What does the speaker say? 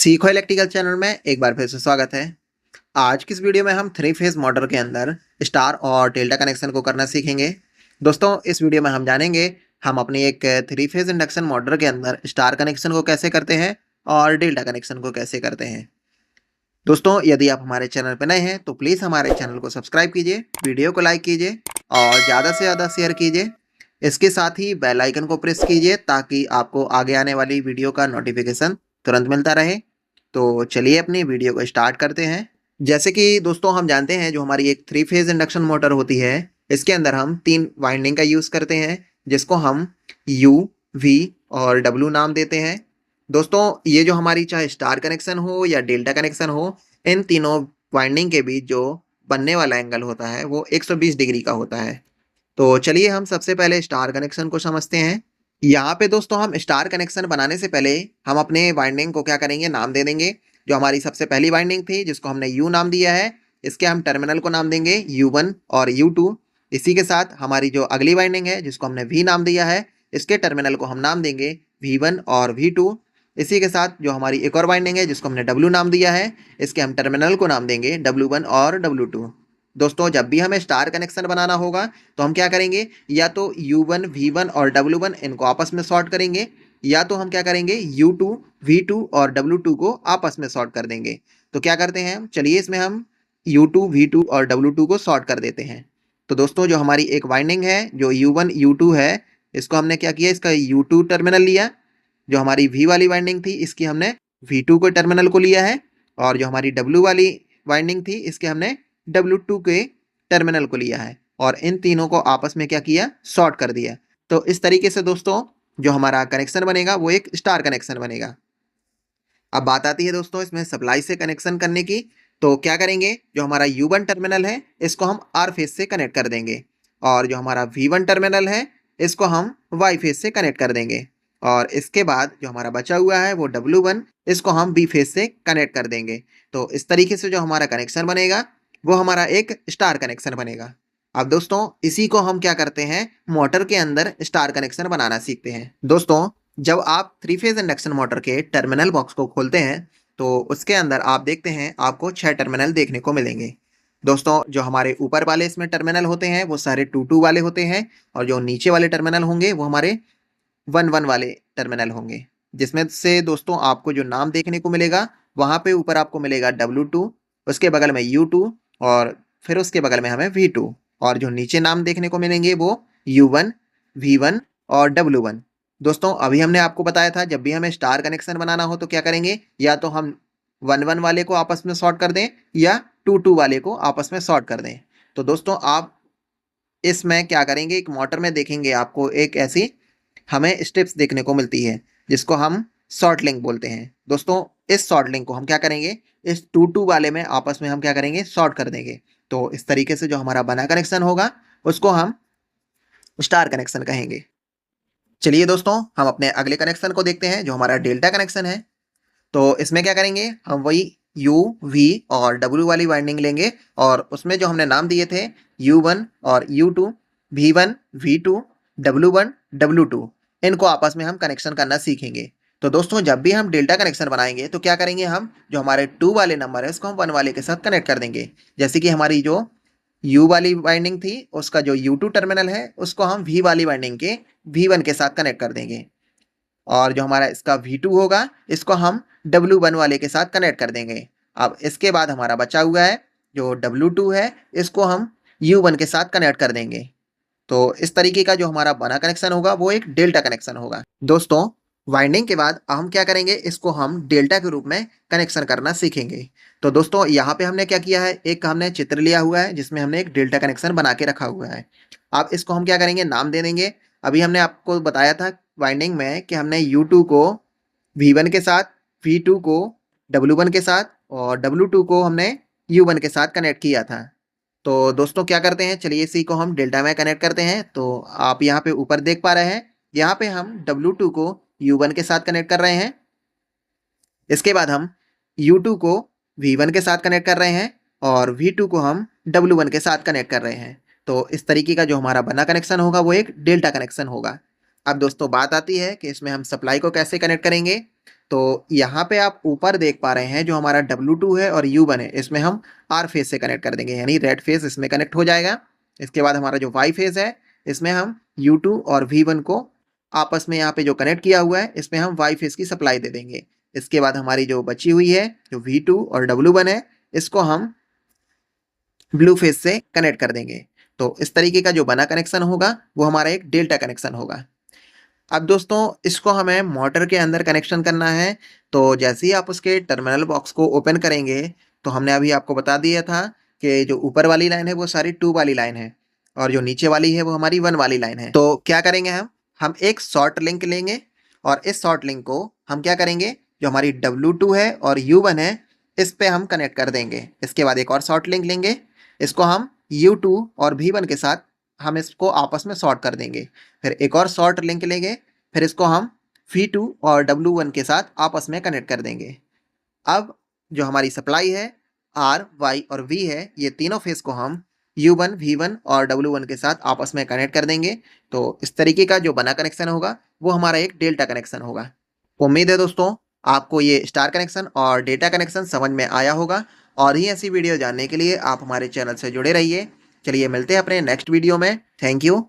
सीखो electrical channel में एक बार फिर से स्वागत है। आज की इस वीडियो में हम थ्री फेज मोटर के अंदर स्टार और डेल्टा कनेक्शन को करना सीखेंगे। दोस्तों, इस वीडियो में हम जानेंगे हम अपनी एक थ्री फेज इंडक्शन मोटर के अंदर स्टार कनेक्शन को कैसे करते हैं और डेल्टा कनेक्शन को कैसे करते हैं। दोस्तों, यदि आप हमारे चैनल पर नए हैं तो प्लीज़ हमारे चैनल को सब्सक्राइब कीजिए, वीडियो को लाइक कीजिए और ज़्यादा से ज़्यादा शेयर कीजिए। इसके साथ ही बेल आइकन को प्रेस कीजिए ताकि आपको आगे आने वाली वीडियो का नोटिफिकेशन तुरंत मिलता रहे। तो चलिए अपनी वीडियो को स्टार्ट करते हैं। जैसे कि दोस्तों हम जानते हैं जो हमारी एक थ्री फेज इंडक्शन मोटर होती है, इसके अंदर हम 3 वाइंडिंग का यूज़ करते हैं जिसको हम यू, वी और डब्ल्यू नाम देते हैं। दोस्तों, ये जो हमारी चाहे स्टार कनेक्शन हो या डेल्टा कनेक्शन हो, इन तीनों वाइंडिंग के बीच जो बनने वाला एंगल होता है वो 120 डिग्री का होता है। तो चलिए हम सबसे पहले स्टार कनेक्शन को समझते हैं। यहाँ पे दोस्तों हम स्टार कनेक्शन बनाने से पहले हम अपने वाइंडिंग को क्या करेंगे, नाम दे देंगे। जो हमारी सबसे पहली वाइंडिंग थी जिसको हमने यू नाम दिया है, इसके हम टर्मिनल को नाम देंगे U1 और U2। इसी के साथ हमारी जो अगली वाइंडिंग है जिसको हमने V नाम दिया है, इसके टर्मिनल को हम नाम देंगे V1 और V2। इसी के साथ जो हमारी एक और वाइंडिंग है जिसको हमने W नाम दिया है, इसके हम टर्मिनल को नाम देंगे W1 और W2। दोस्तों, जब भी हमें स्टार कनेक्शन बनाना होगा तो हम क्या करेंगे, या तो U1, V1 और W1 इनको आपस में शॉर्ट करेंगे, या तो हम क्या करेंगे U2, V2 और W2 को आपस में शॉर्ट कर देंगे। तो क्या करते हैं हम, चलिए इसमें हम U2, V2 और W2 को शॉर्ट कर देते हैं। तो दोस्तों, जो हमारी एक वाइंडिंग है जो U1, U2 है, इसको हमने क्या किया, इसका U2 टर्मिनल लिया। जो हमारी V वाली वाइंडिंग थी इसकी हमने V2 को टर्मिनल को लिया है, और जो हमारी W वाली वाइंडिंग थी इसके हमने W2 के टर्मिनल को लिया है, और इन तीनों को आपस में क्या किया, शॉर्ट कर दिया। तो इस तरीके से दोस्तों जो हमारा कनेक्शन बनेगा वो एक स्टार कनेक्शन बनेगा। अब बात आती है दोस्तों इसमें सप्लाई से कनेक्शन करने की। तो क्या करेंगे, जो हमारा U1 टर्मिनल है इसको हम R फेज से कनेक्ट कर देंगे, और जो हमारा V1 टर्मिनल है इसको हम Y फेज से कनेक्ट कर देंगे, और इसके बाद जो हमारा बचा हुआ है वो W1, इसको हम B फेज से कनेक्ट कर देंगे। तो इस तरीके से जो हमारा कनेक्शन बनेगा वो हमारा एक स्टार कनेक्शन बनेगा। अब दोस्तों इसी को हम क्या करते हैं, मोटर के अंदर स्टार कनेक्शन बनाना सीखते हैं। दोस्तों, जब आप थ्री फेज इंडक्शन मोटर के टर्मिनल बॉक्स को खोलते हैं तो उसके अंदर आप देखते हैं आपको 6 टर्मिनल देखने को मिलेंगे। दोस्तों, जो हमारे ऊपर वाले इसमें टर्मिनल होते हैं वो सारे 2-2 वाले होते हैं, और जो नीचे वाले टर्मिनल होंगे वो हमारे 1-1 वाले टर्मिनल होंगे। जिसमें से दोस्तों आपको जो नाम देखने को मिलेगा, वहाँ पे ऊपर आपको मिलेगा W2, उसके बगल में U2, और फिर उसके बगल में हमें V2, और जो नीचे नाम देखने को मिलेंगे वो U1, V1 और W1। दोस्तों, अभी हमने आपको बताया था जब भी हमें स्टार कनेक्शन बनाना हो तो क्या करेंगे, या तो हम 1-1 वाले को आपस में शॉर्ट कर दें या 2-2 वाले को आपस में शॉर्ट कर दें। तो दोस्तों आप इसमें क्या करेंगे, एक मोटर में देखेंगे आपको एक ऐसी हमें स्टेप्स देखने को मिलती है जिसको हम शॉर्ट लिंक बोलते हैं। दोस्तों, इस शॉर्ट लिंक को हम क्या करेंगे, इस 2-2 वाले में आपस में हम क्या करेंगे, शॉर्ट कर देंगे। तो इस तरीके से जो हमारा बना कनेक्शन होगा उसको हम स्टार कनेक्शन कहेंगे। चलिए दोस्तों, हम अपने अगले कनेक्शन को देखते हैं जो हमारा डेल्टा कनेक्शन है। तो इसमें क्या करेंगे, हम वही U, V और W वाली वाइंडिंग लेंगे, और उसमें जो हमने नाम दिए थे U1 और U2, V1, V2, W1, W2, इनको आपस में हम कनेक्शन करना सीखेंगे। तो दोस्तों, जब भी हम डेल्टा कनेक्शन बनाएंगे तो क्या करेंगे, हम जो हमारे 2 वाले नंबर है उसको हम 1 वाले के साथ कनेक्ट कर देंगे। जैसे कि हमारी जो U वाली वाइंडिंग थी उसका जो U2 टर्मिनल है उसको हम V वाली वाइंडिंग के V1 के साथ कनेक्ट कर देंगे, और जो हमारा इसका V2 होगा इसको हम W1 वाले के साथ कनेक्ट कर देंगे। अब इसके बाद हमारा बचा हुआ है जो W2 है, इसको हम U1 के साथ कनेक्ट कर देंगे। तो इस तरीके का जो हमारा बना कनेक्शन होगा वो एक डेल्टा कनेक्शन होगा। दोस्तों, वाइंडिंग के बाद हम क्या करेंगे, इसको हम डेल्टा के रूप में कनेक्शन करना सीखेंगे। तो दोस्तों यहाँ पे हमने क्या किया है, एक हमने चित्र लिया हुआ है जिसमें हमने एक डेल्टा कनेक्शन बना के रखा हुआ है। अब इसको हम क्या करेंगे, नाम दे देंगे। अभी हमने आपको बताया था वाइंडिंग में कि हमने U2 को V1 के साथ, V2 को W1 के साथ और W2 को हमने U1 के साथ कनेक्ट किया था। तो दोस्तों क्या करते हैं, चलिए इसी को हम डेल्टा में कनेक्ट करते हैं। तो आप यहाँ पे ऊपर देख पा रहे हैं, यहाँ पे हम W2 को U1 के साथ कनेक्ट कर रहे हैं। इसके बाद हम U2 को V1 के साथ कनेक्ट कर रहे हैं, और V2 को हम W1 के साथ कनेक्ट कर रहे हैं। तो इस तरीके का जो हमारा बना कनेक्शन होगा वो एक डेल्टा कनेक्शन होगा। अब दोस्तों बात आती है कि इसमें हम सप्लाई को कैसे कनेक्ट करेंगे। तो यहाँ पे आप ऊपर देख पा रहे हैं जो हमारा W2 है और U1 है, इसमें हम R फेज से कनेक्ट कर देंगे, यानी रेड फेज इसमें कनेक्ट हो जाएगा। इसके बाद हमारा जो Y फेज है इसमें हम U2 और V1 को आपस में यहाँ पे जो कनेक्ट किया हुआ है इसमें हम Y फेज की सप्लाई दे देंगे। इसके बाद हमारी जो बची हुई है जो V2 और W1 है इसको हम ब्लू फेज से कनेक्ट कर देंगे। तो इस तरीके का जो बना कनेक्शन होगा वो हमारा एक डेल्टा कनेक्शन होगा। अब दोस्तों इसको हमें मोटर के अंदर कनेक्शन करना है। तो जैसे ही आप उसके टर्मिनल बॉक्स को ओपन करेंगे तो हमने अभी आपको बता दिया था कि जो ऊपर वाली लाइन है वो सारी 2 वाली लाइन है और जो नीचे वाली है वो हमारी 1 वाली लाइन है। तो क्या करेंगे हम एक शॉर्ट लिंक लेंगे और इस शॉर्ट लिंक को हम क्या करेंगे, जो हमारी W2 है और U1 है इस पे हम कनेक्ट कर देंगे। इसके बाद एक और शॉर्ट लिंक लेंगे, इसको हम U2 और V1 के साथ हम इसको आपस में शॉर्ट कर देंगे। फिर एक और शॉर्ट लिंक लेंगे, फिर इसको हम V2 और W1 के साथ आपस में कनेक्ट कर देंगे। अब जो हमारी सप्लाई है R, Y और V है, ये तीनों फेस को हम U1, V1 और W1 के साथ आपस में कनेक्ट कर देंगे। तो इस तरीके का जो बना कनेक्शन होगा वो हमारा एक डेल्टा कनेक्शन होगा। उम्मीद है दोस्तों आपको ये स्टार कनेक्शन और डेटा कनेक्शन समझ में आया होगा और ही ऐसी वीडियो जानने के लिए आप हमारे चैनल से जुड़े रहिए। चलिए मिलते हैं अपने नेक्स्ट वीडियो में। Thank you.